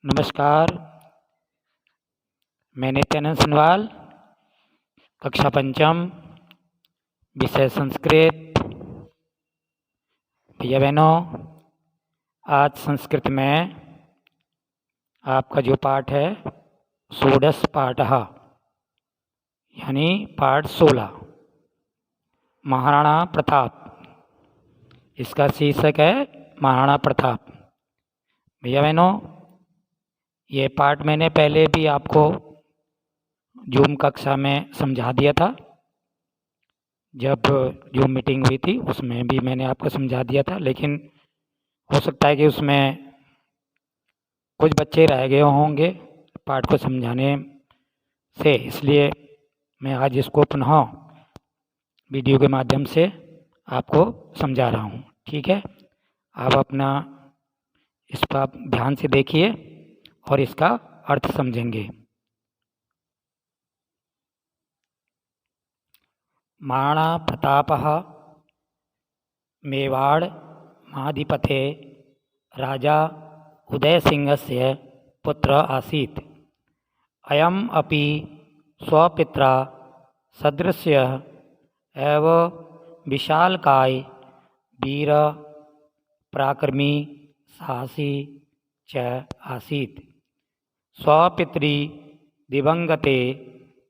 नमस्कार। मैं नित्यानंद सनवाल, कक्षा पंचम, विषय संस्कृत। भैया बहनों, आज संस्कृत में आपका जो पाठ है षोडश पाठः यानी पाठ 16 महाराणा प्रताप। इसका शीर्षक है महाराणा प्रताप। भैया बहनों, ये पाठ मैंने पहले भी आपको जूम कक्षा में समझा दिया था। जब जूम मीटिंग हुई थी उसमें भी मैंने आपको समझा दिया था, लेकिन हो सकता है कि उसमें कुछ बच्चे रह गए होंगे पाठ को समझाने से, इसलिए मैं आज इसको पुनः वीडियो के माध्यम से आपको समझा रहा हूँ। ठीक है, आप अपना इस पर ध्यान से देखिए और इसका अर्थ समझेंगे। महाराणा प्रतापः मेवाड़ महाधिपते राजा उदयसिंहस्य पुत्र आसीत्। अयम् अपि स्वपित्रा सदृशः एव विशालकाय वीर पराक्रमी साहसी च आसीत्। स्वपित्री दिवंगते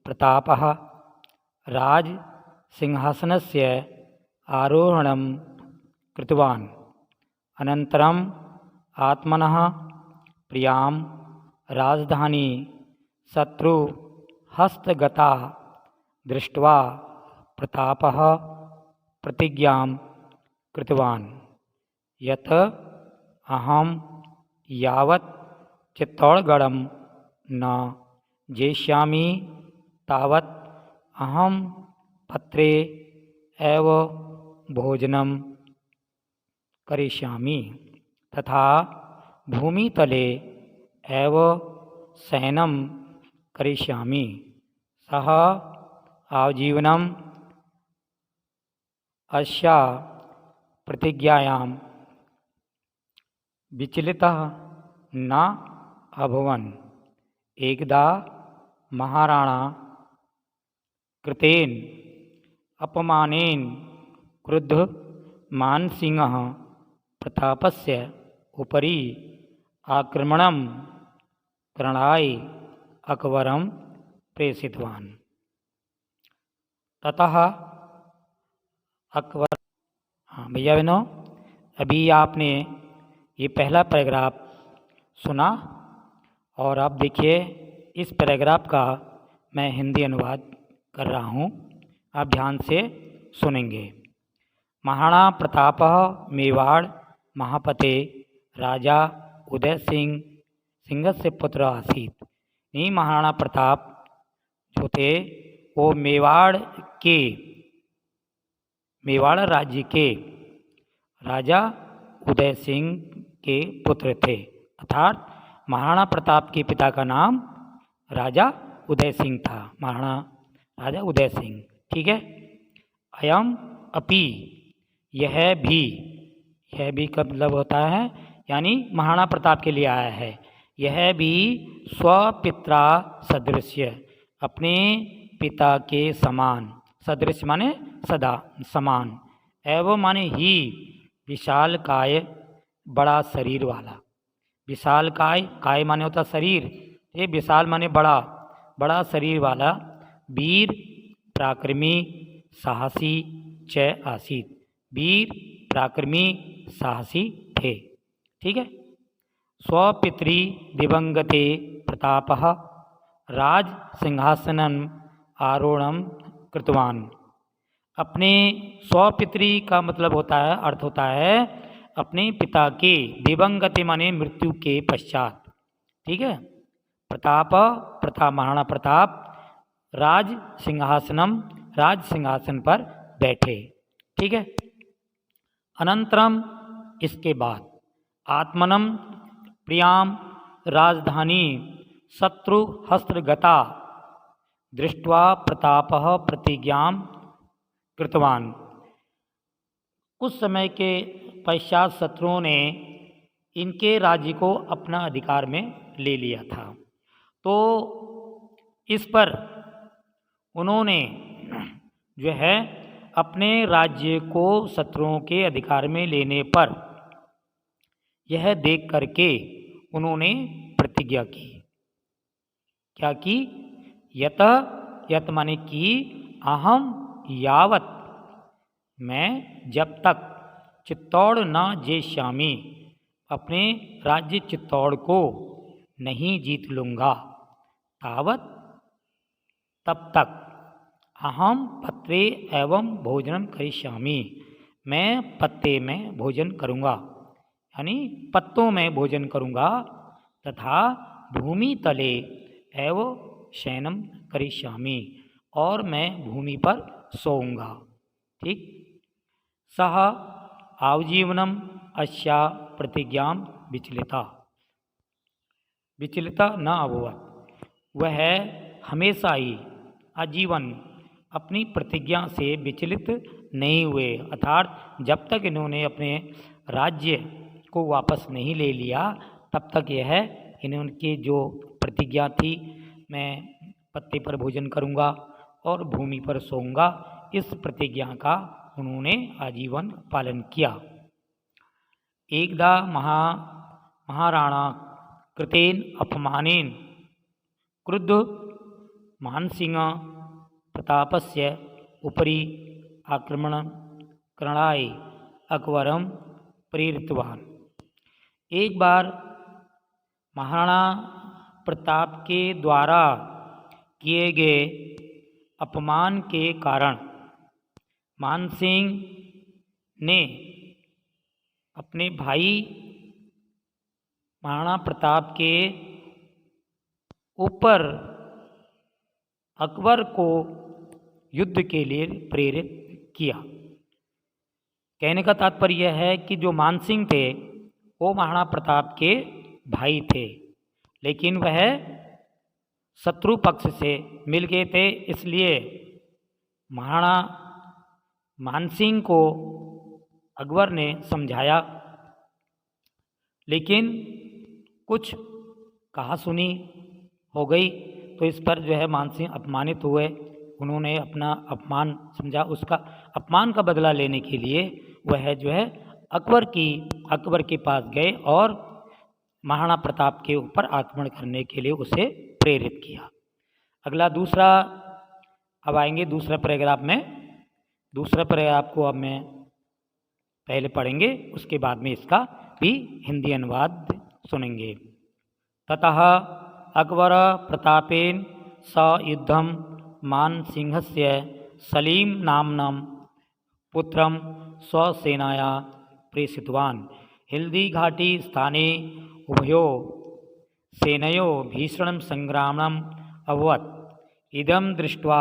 प्रतापः राजसिंहासनस्य आरोहणं कृतवान्। अनन्तरम् आत्मनः प्रियां राजधानी शत्रुहस्तगता दृष्ट्वा प्रतापः प्रतिज्ञां कृतवान् यत् अहं यावत् चित्तौड़गढं न जेष्यामि तावत् अहं पत्रे एव भोजनं करिष्यामि तथा भूमितले एव शयनं करिष्यामि। सः आजीवनम् अस्या प्रतिज्ञायां विचलितः न अभवन्। एकदा महाराणा कृतेन अपमानेन क्रुद्ध मानसिंहः प्रतापस्य उपरि आक्रमणं करणाय अकबरं प्रेषितवान्। ततः अकबर। हाँ भैया बहनों, अभी आपने ये पहला पैराग्राफ सुना और आप देखिए इस पैराग्राफ का मैं हिंदी अनुवाद कर रहा हूँ, आप ध्यान से सुनेंगे। महाराणा प्रतापः मेवाड़ महापते राजा उदय सिंहस्य पुत्र आसीत्। ये महाराणा प्रताप जो थे वो मेवाड़ राज्य के राजा उदय सिंह के पुत्र थे। अर्थात महाराणा प्रताप के पिता का नाम राजा उदय सिंह था, महाराणा राजा उदय सिंह। ठीक है। अयम अपि, यह भी का मतलब होता है यानी महाराणा प्रताप के लिए आया है। यह भी स्वपित्रा सदृश्य, अपने पिता के समान, सदृश्य माने सदा समान, एवं माने ही विशाल काय, बड़ा शरीर वाला। विशाल काय माने होता शरीर, ये विशाल माने बड़ा, बड़ा शरीर वाला वीर पराक्रमी साहसी च आसीत्। वीर पराक्रमी साहसी थे। ठीक है। स्वपित्री दिवंगते प्रतापः राज सिंहासनम आरोहणं कृतवान्। अपने स्वपित्री का मतलब होता है, अर्थ होता है अपने पिता के, दिवंगते माने मृत्यु के पश्चात। ठीक है। महाराणा प्रताप राज सिंहासन पर बैठे। ठीक है। अनंतरम, इसके बाद, आत्मनम प्रियाम राजधानी शत्रु हस्तगता दृष्ट्वा प्रतापः प्रतिज्ञां कृतवान्। कुछ समय के पश्चात शत्रुओं ने इनके राज्य को अपना अधिकार में ले लिया था। तो इस पर उन्होंने जो है अपने राज्य को शत्रुओं के अधिकार में लेने पर यह देख करके उन्होंने प्रतिज्ञा की। क्या की? यत माने कि अहम यावत, मैं जब तक चित्तौड़ न जेष्यामि, अपने राज्य चित्तौड़ को नहीं जीत लूँगा, तावत, तब तक अहम पत्रे एवं भोजनम करिष्यामि, मैं पत्ते में भोजन करूँगा, यानी पत्तों में भोजन करूँगा, तथा भूमि तले एवं शयनम करिष्यामि, और मैं भूमि पर सोऊंगा। ठीक। सह आजीवनम अस्या प्रतिज्ञा विचलिता न अभवत्, वह हमेशा ही आजीवन अपनी प्रतिज्ञा से विचलित नहीं हुए, अर्थात जब तक इन्होंने अपने राज्य को वापस नहीं ले लिया तब तक यह इनकी जो प्रतिज्ञा थी, मैं पत्ते पर भोजन करूंगा और भूमि पर सोऊंगा, इस प्रतिज्ञा का उन्होंने आजीवन पालन किया। एकदा महाराणा कृतेन अपमानेन क्रुद्ध मानसिंह प्रतापस्य उपरि आक्रमण करणाय अकबरम प्रेरितवान। एक बार महाराणा प्रताप के द्वारा किए गए अपमान के कारण मानसिंह ने अपने भाई महाराणा प्रताप के ऊपर अकबर को युद्ध के लिए प्रेरित किया। कहने का तात्पर्य यह है कि जो मानसिंह थे वो महाराणा प्रताप के भाई थे, लेकिन वह शत्रु पक्ष से मिल गए थे, इसलिए महाराणा मानसिंह को अकबर ने समझाया, लेकिन कुछ कहा सुनी हो गई, तो इस पर जो है मानसिंह अपमानित हुए। उन्होंने अपना अपमान समझा, उसका अपमान का बदला लेने के लिए वह जो है अकबर के पास गए और महाराणा प्रताप के ऊपर आक्रमण करने के लिए उसे प्रेरित किया। अगला दूसरा, अब आएंगे दूसरा पैराग्राफ में। दूसरा पैराग्राफ को अब मैं पहले पढ़ेंगे, उसके बाद में इसका भी हिंदी अनुवाद सुनेंगे। ततः अकबर प्रतापेन स युद्धम मानसिंहस्य सलीम नामनं पुत्रम स्वसेनाया प्रेषितवान्। हल्दी घाटी स्थाने उभयो सेनयो भीषणं संग्रामम् अभवत्। इदं दृष्ट्वा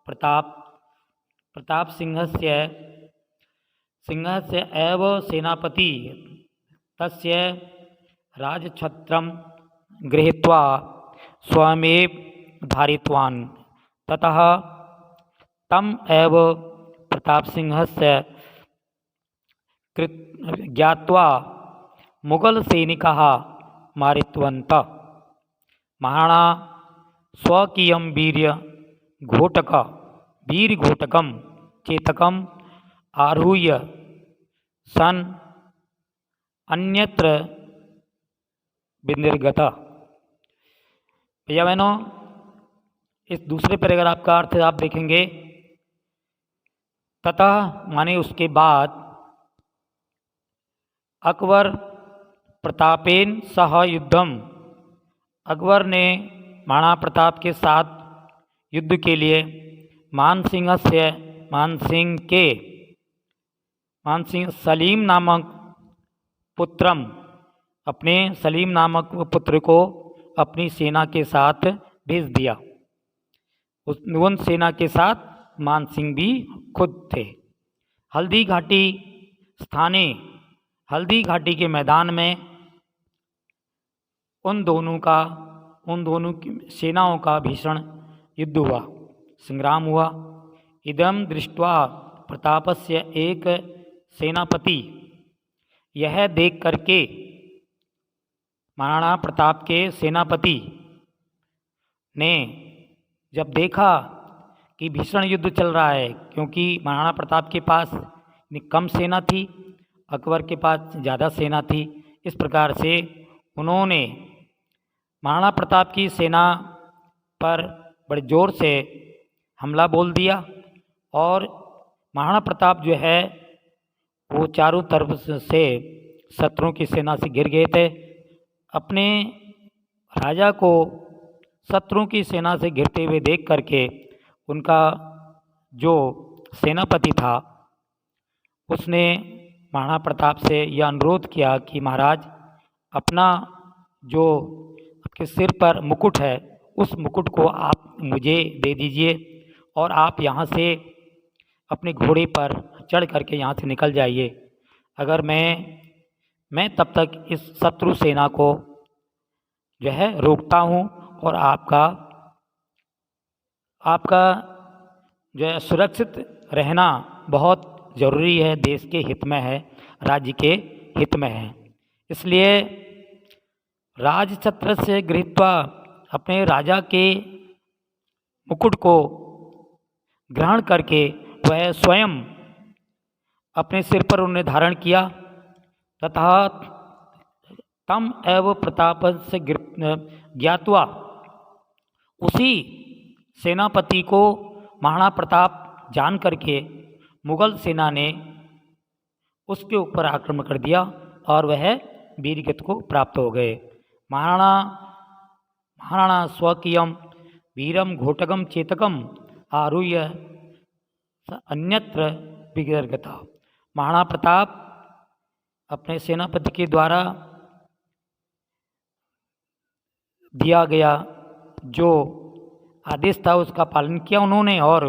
प्रताप सिंहस्य एव सेनापति तस्य राजछत्रं गृहीत्वा स्वयमेव धारितवान्। ततः तम एव प्रतापसिंहस्य ज्ञात्वा मुगल सैनिकाः मारितवन्तः। महाराणा स्वकीयं वीरघोटकं चेतकम् आरुह्य सन् अन्यत्र विनिर्गतः। भैया बहनों, इस दूसरे पैराग्राफ का अर्थ आप देखेंगे, ततः माने उसके बाद अकबर प्रतापेन सह युद्धम, अकबर ने महाराणा प्रताप के साथ युद्ध के लिए मानसिंह सलीम नामक पुत्रम, अपने सलीम नामक पुत्र को अपनी सेना के साथ भेज दिया। उन सेना के साथ मानसिंह भी खुद थे। हल्दी घाटी स्थाने, हल्दी घाटी के मैदान में उन दोनों की सेनाओं का भीषण युद्ध हुआ, संग्राम हुआ। इदम दृष्ट्वा प्रतापस्य एक सेनापति, यह देख करके महाराणा प्रताप के सेनापति ने जब देखा कि भीषण युद्ध चल रहा है, क्योंकि महाराणा प्रताप के पास कम सेना थी, अकबर के पास ज़्यादा सेना थी, इस प्रकार से उन्होंने महाराणा प्रताप की सेना पर बड़े ज़ोर से हमला बोल दिया और महाराणा प्रताप जो है वो चारों तरफ से शत्रुओं की सेना से घिर गए थे। अपने राजा को शत्रुओं की सेना से घिरते हुए देख करके उनका जो सेनापति था उसने महाराणा प्रताप से यह अनुरोध किया कि महाराज, अपना जो आपके सिर पर मुकुट है उस मुकुट को आप मुझे दे दीजिए और आप यहाँ से अपने घोड़े पर चढ़ करके यहाँ से निकल जाइए। अगर मैं तब तक इस शत्रु सेना को जो है रोकता हूँ और आपका जो है सुरक्षित रहना बहुत ज़रूरी है, देश के हित में है, राज्य के हित में है। इसलिए राजछत्र से गृहीत्वा, अपने राजा के मुकुट को ग्रहण करके वह स्वयं अपने सिर पर उन्हें धारण किया तथा तम एव प्रताप से ज्ञात्वा, उसी सेनापति को महाराणा प्रताप जान करके मुगल सेना ने उसके ऊपर आक्रमण कर दिया और वह वीर गति को प्राप्त हो गए। महाराणा स्वकीयम वीरम घोटकम चेतकम आरुह्य अन्यत्र विगर्गता। महाराणा प्रताप अपने सेनापति के द्वारा दिया गया जो आदेश था उसका पालन किया उन्होंने और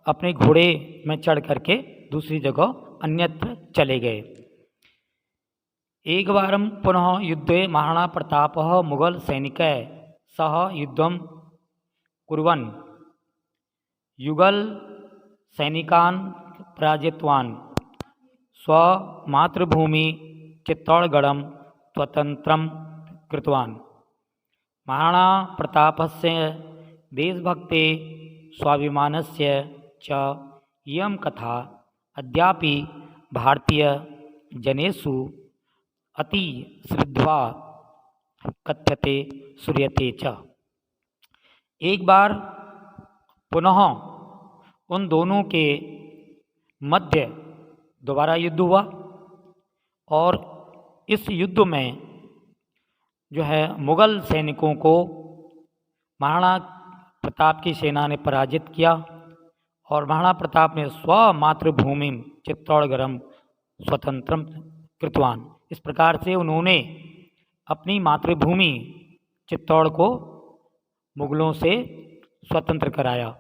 अपने घोड़े में चढ़ करके दूसरी जगह अन्यत्र चले गए। एक बारम पुनः युद्धे महाराणा प्रताप मुगल सैनिक सह युद्धम कुर्वन् युगल सैनिकान् पराजितवान् स्वमातृभूमि चित्तौड़गढ़ं स्वतंत्रं कृतवान्। महाराणा प्रतापस्य देशभक्ते स्वाभिमानस्य च इयं कथा अद्यापि भारतीय जनेषु अति श्रद्धा कथ्यते श्रूयते च। एक बार पुनः उन दोनों के मध्य दोबारा युद्ध हुआ और इस युद्ध में जो है मुगल सैनिकों को महाराणा प्रताप की सेना ने पराजित किया और महाराणा प्रताप ने स्वमातृभूमि चित्तौड़गढ़ं स्वतंत्रं कृतवान्। इस प्रकार से उन्होंने अपनी मातृभूमि चित्तौड़ को मुगलों से स्वतंत्र कराया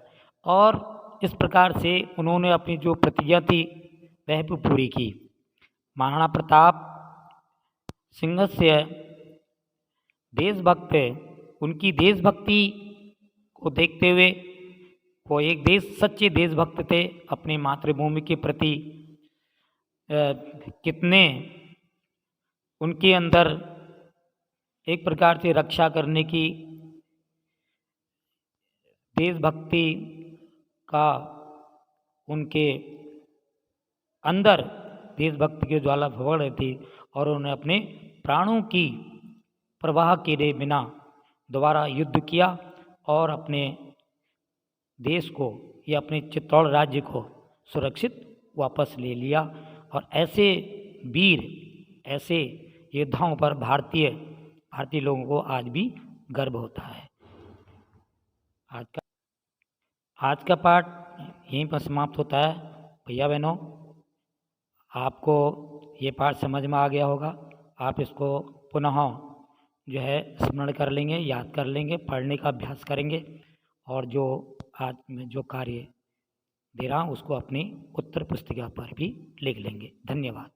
और इस प्रकार से उन्होंने अपनी जो प्रतिज्ञा थी वह भी पूरी की। महाराणा प्रताप सिंहस्य देशभक्त, उनकी देशभक्ति को देखते हुए वो एक सच्चे देशभक्त थे। अपनी मातृभूमि के प्रति कितने उनके अंदर एक प्रकार से रक्षा करने की देशभक्ति का उनके अंदर देशभक्ति की ज्वाला भड़क रही थी और उन्होंने अपने प्राणों की प्रवाह किए बिना दोबारा युद्ध किया और अपने देश को या अपने चित्तौड़ राज्य को सुरक्षित वापस ले लिया। और ऐसे वीर, ऐसे योद्धाओं पर भारतीय लोगों को आज भी गर्व होता है। आज का पाठ यहीं पर समाप्त होता है। भैया बहनों, आपको ये पाठ समझ में आ गया होगा। आप इसको पुनः जो है स्मरण कर लेंगे, याद कर लेंगे, पढ़ने का अभ्यास करेंगे और जो आज मैं जो कार्य दे रहा हूँ उसको अपनी उत्तर पुस्तिका पर भी लिख लेंगे। धन्यवाद।